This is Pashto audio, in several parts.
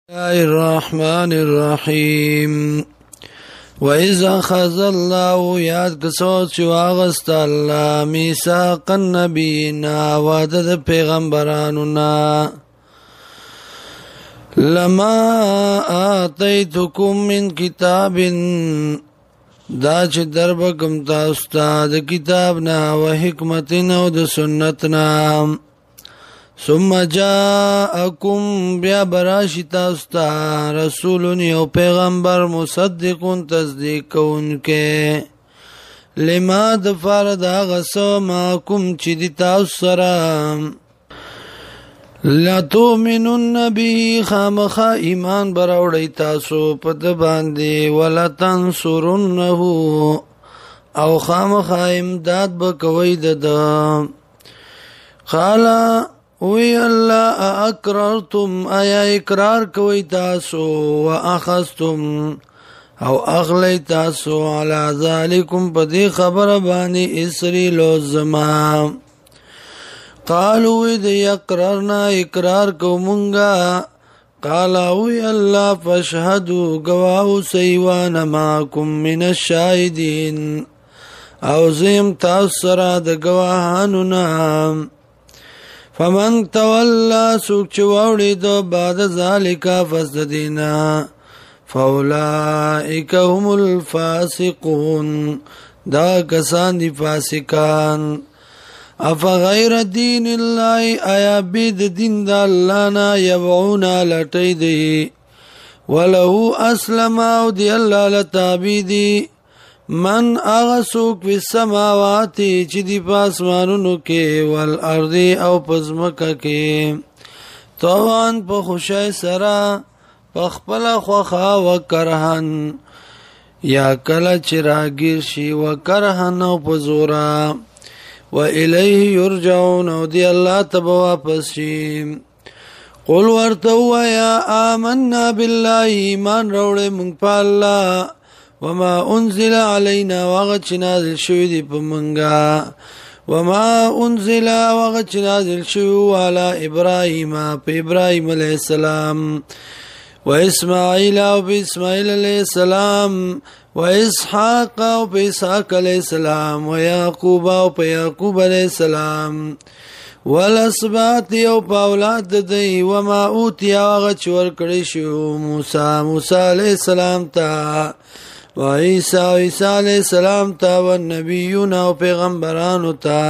الله الرحمن الرحيم وإذا أخذ الله ياد كسوت واغست الله ميثاق النبيين وعدد پیغمبراننا لما آتيتكم من كتاب دا چې دربکم تاسو ته د کتابنا او حکمتنا او د سنتنا ثم جاءكم بیا براشی تاسو ته رسول یو پیغمبر مصدق تصدیق کوونکې لما د فرض غسو ماکم چې د تاسو سره لا تؤمنون به خامخا ایمان براوړی تاسو په د باندې ولا تنصرونه او خامخا امداد بکوي د قال وی الله اقررتم ایا اقرار کوي تاسو واخذتم او اغلی تاسو علی ذالکم په دې خبره باندې اسری لوزما قالوا اذا اقررنا اقرار کومنګا قال وی الله فاشهدوا گواو سیوان معكم من الشاهدين او زم تاسو سره د گواهانو نام فمن تولى سوک چواوڑی دو بعد ذالکا فزدینا فاولائک هم الفاسقون دا کسان دی فاسقان افغیر دین اللہ آیا بید دین دا اللہ نا یبعونا لٹی دی ولہو اسلم او دی اللہ لتابی دی من اغسوک فی السماواتی چی دی پاسمانونو کے والارض او پزمکا کے طوان پا خوشای سرا پا خپل خوخا و کرهن یا کل چراگیر شی و کرهن او پزورا و الیه یرجعون او دی اللہ تبا واپس شی قل ورتو یا آمنا باللہ ایمان روڑے منگ پا اللہ وما انزل علينا وغت نازل شوی دی پمنگا وما انزل وغت نازل شوی على ابراهيم پا ابراهيم علیہ السلام و اسماعیل و پا اسماعیل علیہ السلام و اسحاق و پا اسحاق علیہ السلام و یعقوب و پا یعقوب علیہ السلام والاسبات و پا اولاد دی وما اوتی وغت شور کڑشو موسی علیہ السلام تا و عیسی علیہ السلام تا و نبیون و پیغمبرانو تا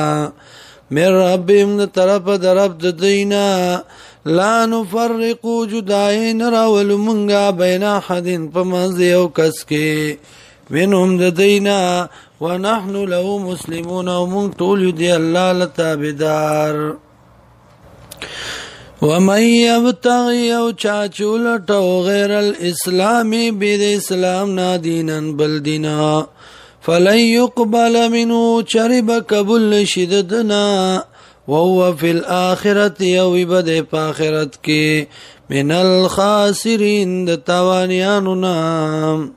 من ربهم دا طرف دا رب دا دینا لا نفرقو جدائن راول منگا بین احد پمنزی او کس کے منهم دا دینا و نحن له مسلمون و من طول دی اللہ لتابدار ومن یبتغی او چاچولتو غیر الاسلامی بید اسلام نا دینا بل دینا فلن یقبل منو چرب قبول شددنا وهو فی الاخرت یوی بد پاخرت کے من الخاسرین دا تاوانیانو نام